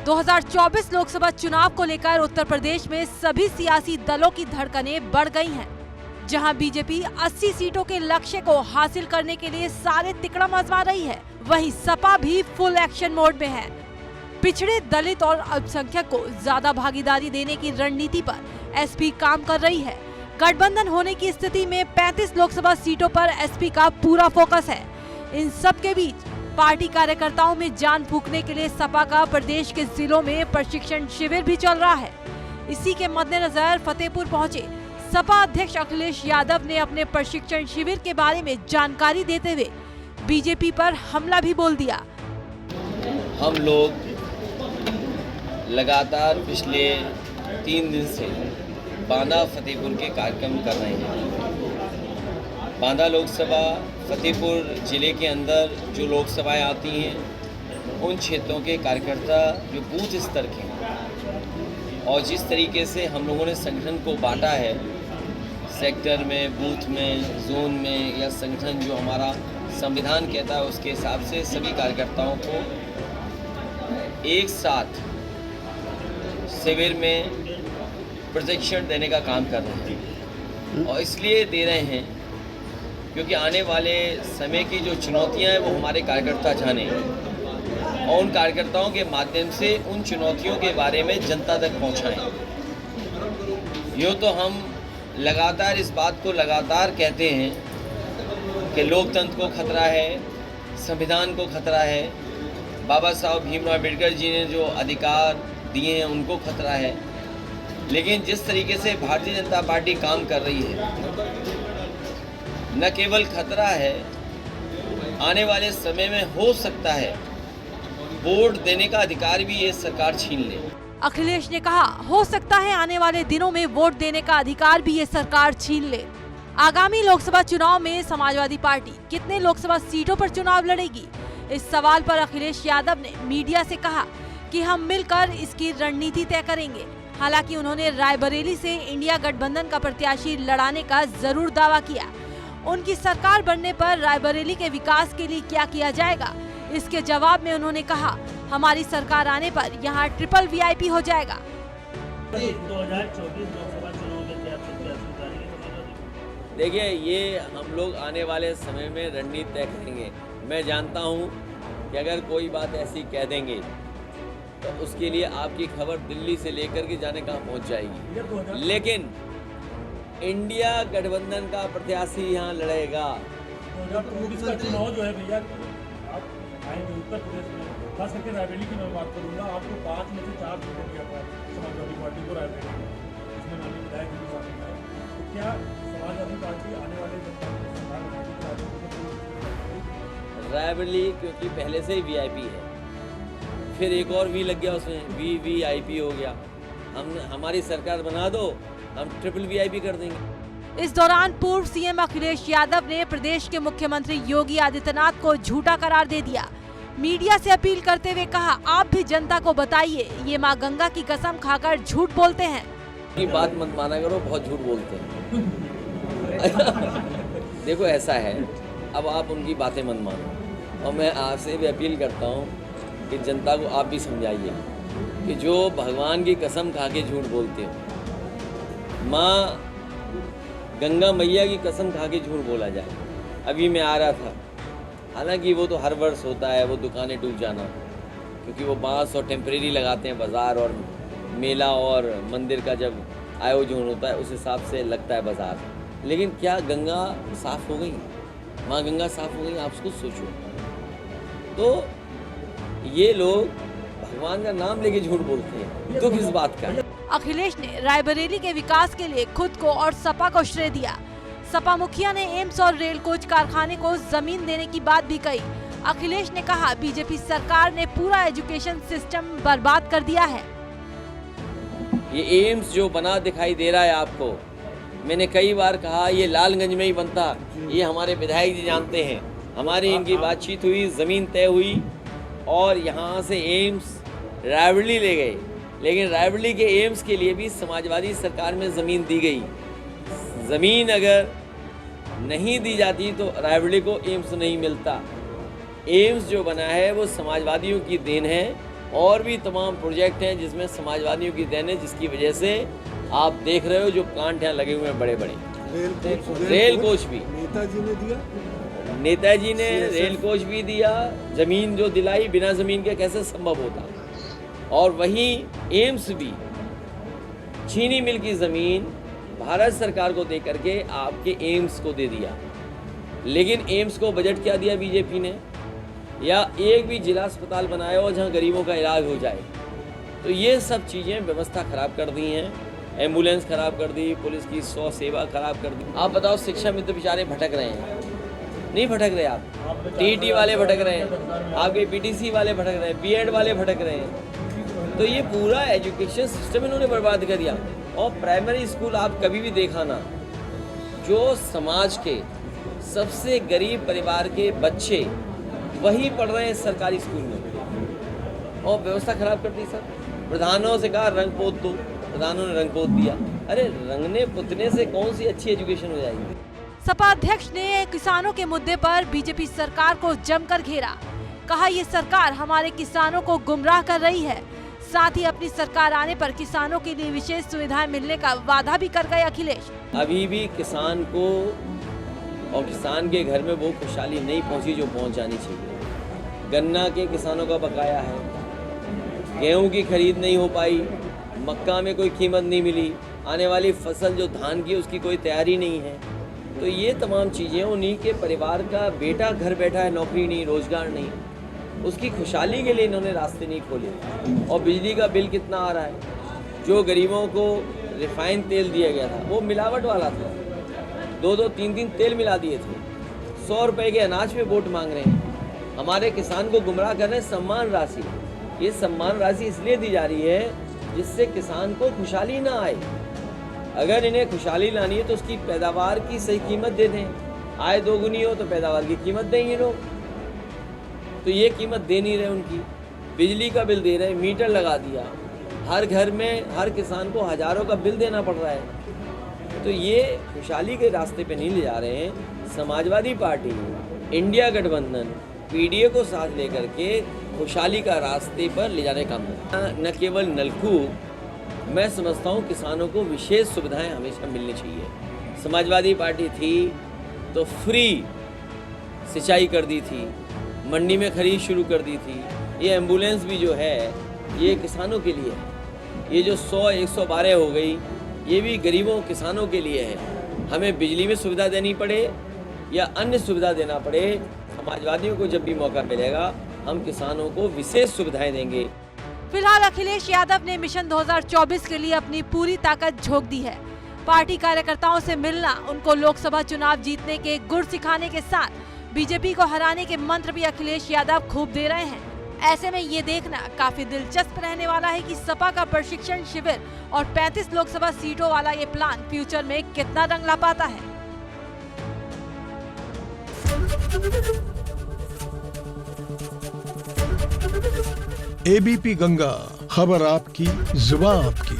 2024 लोकसभा चुनाव को लेकर उत्तर प्रदेश में सभी सियासी दलों की धड़कनें बढ़ गई हैं। जहां बीजेपी 80 सीटों के लक्ष्य को हासिल करने के लिए सारे तिकड़म आजमा रही है, वहीं सपा भी फुल एक्शन मोड में है। पिछड़े, दलित और अल्पसंख्यक को ज्यादा भागीदारी देने की रणनीति पर एसपी काम कर रही है। गठबंधन होने की स्थिति में 35 लोकसभा सीटों पर एसपी का पूरा फोकस है। इन सब के बीच पार्टी कार्यकर्ताओं में जान फूंकने के लिए सपा का प्रदेश के जिलों में प्रशिक्षण शिविर भी चल रहा है। इसी के मद्देनजर फतेहपुर पहुंचे सपा अध्यक्ष अखिलेश यादव ने अपने प्रशिक्षण शिविर के बारे में जानकारी देते हुए बीजेपी पर हमला भी बोल दिया। हम लोग लगातार पिछले 3 दिन से बांदा फतेहपुर के कार्यक्रम कर रहे हैं। बांदा लोकसभा फतेहपुर जिले के अंदर जो लोकसभाएं आती हैं, उन क्षेत्रों के कार्यकर्ता जो बूथ स्तर के हैं और जिस तरीके से हम लोगों ने संगठन को बांटा है, सेक्टर में, बूथ में, जोन में, या संगठन जो हमारा संविधान कहता है उसके हिसाब से सभी कार्यकर्ताओं को एक साथ शिविर में प्रशिक्षण देने का काम कर रहे हैं। और इसलिए दे रहे हैं क्योंकि आने वाले समय की जो चुनौतियां हैं वो हमारे कार्यकर्ता जाने और उन कार्यकर्ताओं के माध्यम से उन चुनौतियों के बारे में जनता तक पहुंचाएं। यूँ तो हम लगातार इस बात को लगातार कहते हैं कि लोकतंत्र को खतरा है, संविधान को खतरा है, बाबा साहब भीमराव अम्बेडकर जी ने जो अधिकार दिए हैं उनको खतरा है। लेकिन जिस तरीके से भारतीय जनता पार्टी काम कर रही है, न केवल खतरा है, आने वाले समय में हो सकता है वोट देने का अधिकार भी ये सरकार छीन ले। अखिलेश ने कहा, हो सकता है आने वाले दिनों में वोट देने का अधिकार भी ये सरकार छीन ले। आगामी लोकसभा चुनाव में समाजवादी पार्टी कितने लोकसभा सीटों पर चुनाव लड़ेगी, इस सवाल पर अखिलेश यादव ने मीडिया से कहा कि हम मिलकर इसकी रणनीति तय करेंगे। हालांकि उन्होंने रायबरेली से इंडिया गठबंधन का प्रत्याशी लड़ाने का जरूर दावा किया। उनकी सरकार बनने पर रायबरेली के विकास के लिए क्या किया जाएगा, इसके जवाब में उन्होंने कहा, हमारी सरकार आने पर यहाँ ट्रिपल VIP हो जाएगा। 2024 लोकसभा चुनाव में क्या प्रत्याशी? देखिए, ये हम लोग आने वाले समय में रणनीति तय करेंगे। मैं जानता हूँ कि अगर कोई बात ऐसी कह देंगे तो उसके लिए आपकी खबर दिल्ली से लेकर के जाने कहाँ पहुँच जाएगी। लेकिन इंडिया गठबंधन का प्रत्याशी यहाँ लड़ेगा। 2024 का चुनाव जो है भैया, आप आएंगे उत्तर प्रदेश में, खास करके रायबरेली की मैं बात करूँगा। आपको 5 में से 4 सीटें दिया था समाजवादी पार्टी को रायबरेली में, इसमें माननीय विधायक भी शामिल है। तो क्या समाजवादी पार्टी आने वाले रायबरेली क्योंकि पहले से ही VIP है, फिर एक और V लग गया, उसमें VVIP हो गया। हमारी सरकार बना दो, हम ट्रिपल VIP कर देंगे। इस दौरान पूर्व CM अखिलेश यादव ने प्रदेश के मुख्यमंत्री योगी आदित्यनाथ को झूठा करार दे दिया। मीडिया से अपील करते हुए कहा, आप भी जनता को बताइए, ये मां गंगा की कसम खाकर झूठ बोलते हैं। की बात मत माना करो, बहुत झूठ बोलते हैं। देखो, ऐसा है, अब आप उनकी बातें मत मानो और मैं आपसे भी अपील करता हूँ कि जनता को आप भी समझाइए कि जो भगवान की कसम खा के झूठ बोलते हो, माँ गंगा मैया की कसम खा के झूठ बोला जाए। अभी मैं आ रहा था, हालांकि वो तो हर वर्ष होता है, वो दुकानें डूब जाना, क्योंकि वो बांस और टेम्परेरी लगाते हैं बाज़ार, और मेला और मंदिर का जब आयोजन होता है उस हिसाब से लगता है बाज़ार। लेकिन क्या गंगा साफ़ हो गई? माँ गंगा साफ़ हो गई? आप उसको सोचो। तो ये लोग भगवान का नाम लेके झूठ बोलते हैं, तो किस बात का? अखिलेश ने रायबरेली के विकास के लिए खुद को और सपा को श्रेय दिया। सपा मुखिया ने एम्स और रेल कोच कारखाने को जमीन देने की बात भी कही। अखिलेश ने कहा, बीजेपी सरकार ने पूरा एजुकेशन सिस्टम बर्बाद कर दिया है। ये एम्स जो बना दिखाई दे रहा है आपको, मैंने कई बार कहा ये लालगंज में ही बनता। ये हमारे विधायक जी जानते हैं, हमारी इनकी बातचीत हुई, ज़मीन तय हुई और यहाँ से एम्स रायबरेली ले गए। लेकिन रायबरेली के एम्स के लिए भी समाजवादी सरकार में ज़मीन दी गई। ज़मीन अगर नहीं दी जाती तो रायबरेली को एम्स नहीं मिलता। एम्स जो बना है वो समाजवादियों की देन है और भी तमाम प्रोजेक्ट हैं जिसमें समाजवादियों की देन है, जिसकी वजह से आप देख रहे हो जो प्लांट यहाँ लगे हुए हैं बड़े बड़े। रेल कोच भी नेताजी ने दिया, नेताजी ने रेल कोच भी दिया, ज़मीन जो दिलाई, बिना ज़मीन के कैसे संभव होता। और वहीं एम्स भी, चीनी मिल की ज़मीन भारत सरकार को दे करके आपके एम्स को दे दिया। लेकिन एम्स को बजट क्या दिया बीजेपी ने, या एक भी जिला अस्पताल बनाया हो जहां गरीबों का इलाज हो जाए। तो ये सब चीज़ें व्यवस्था ख़राब कर दी हैं, एम्बुलेंस ख़राब कर दी, पुलिस की 100 सेवा ख़राब कर दी। आप बताओ, शिक्षा मित्र बेचारे भटक रहे हैं, नहीं भटक रहे आप? टीटी वाले भटक रहे हैं, आपके पीटीसी वाले भटक रहे हैं, बीएड वाले भटक रहे हैं। तो ये पूरा एजुकेशन सिस्टम इन्होंने बर्बाद कर दिया। और प्राइमरी स्कूल आप कभी भी देखा ना, जो समाज के सबसे गरीब परिवार के बच्चे वही पढ़ रहे हैं सरकारी स्कूल में, और व्यवस्था खराब कर दी सर। प्रधानों से कहा रंग पोत दो, प्रधानों ने रंग पोत दिया। अरे रंगने पुतने से कौन सी अच्छी एजुकेशन हो जाएगी? सपा अध्यक्ष ने किसानों के मुद्दे पर बीजेपी सरकार को जमकर घेरा। कहा ये सरकार हमारे किसानों को गुमराह कर रही है। साथ ही अपनी सरकार आने पर किसानों के लिए विशेष सुविधाएं मिलने का वादा भी कर गए अखिलेश। अभी भी किसान को और किसान के घर में वो खुशहाली नहीं पहुंची जो पहुंच जानी चाहिए। गन्ना के किसानों का बकाया है, गेहूं की खरीद नहीं हो पाई, मक्का में कोई कीमत नहीं मिली, आने वाली फसल जो धान की उसकी कोई तैयारी नहीं है। तो ये तमाम चीज़ें उन्हीं के परिवार का बेटा घर बैठा है, नौकरी नहीं, रोजगार नहीं, उसकी खुशहाली के लिए इन्होंने रास्ते नहीं खोले। और बिजली का बिल कितना आ रहा है? जो गरीबों को रिफाइंड तेल दिया गया था वो मिलावट वाला था, 2-2, 3-3 तेल मिला दिए थे। 100 रुपए के अनाज पे वोट मांग रहे हैं, हमारे किसान को गुमराह कर रहे हैं। सम्मान राशि, ये सम्मान राशि इसलिए दी जा रही है जिससे किसान को खुशहाली ना आए। अगर इन्हें खुशहाली लानी है तो उसकी पैदावार की सही कीमत दे दें। आय दोगुनी हो तो पैदावार की कीमत देंगे लोग, तो ये कीमत दे नहीं रहे उनकी। बिजली का बिल दे रहे, मीटर लगा दिया, हर घर में हर किसान को हज़ारों का बिल देना पड़ रहा है। तो ये खुशहाली के रास्ते पे नहीं ले जा रहे हैं। समाजवादी पार्टी, इंडिया गठबंधन, पीडीए को साथ लेकर के खुशहाली का रास्ते पर ले जाने का काम। न केवल नलकूप, मैं समझता हूँ किसानों को विशेष सुविधाएं हमेशा मिलनी चाहिए। समाजवादी पार्टी थी तो फ्री सिंचाई कर दी थी, मंडी में खरीद शुरू कर दी थी। ये एम्बुलेंस भी जो है ये किसानों के लिए है। ये जो 100-112 हो गई, ये भी गरीबों किसानों के लिए है। हमें बिजली में सुविधा देनी पड़े या अन्य सुविधा देना पड़े, समाजवादियों को जब भी मौका मिलेगा हम किसानों को विशेष सुविधाएं देंगे। फिलहाल अखिलेश यादव ने मिशन 2024 के लिए अपनी पूरी ताकत झोंक दी है। पार्टी कार्यकर्ताओं से मिलना, उनको लोकसभा चुनाव जीतने के गुर सिखाने के साथ बीजेपी को हराने के मंत्र भी अखिलेश यादव खूब दे रहे हैं। ऐसे में ये देखना काफी दिलचस्प रहने वाला है कि सपा का प्रशिक्षण शिविर और 35 लोकसभा सीटों वाला ये प्लान फ्यूचर में कितना रंग ला पाता है। एबीपी गंगा, खबर आपकी, जुबान आपकी।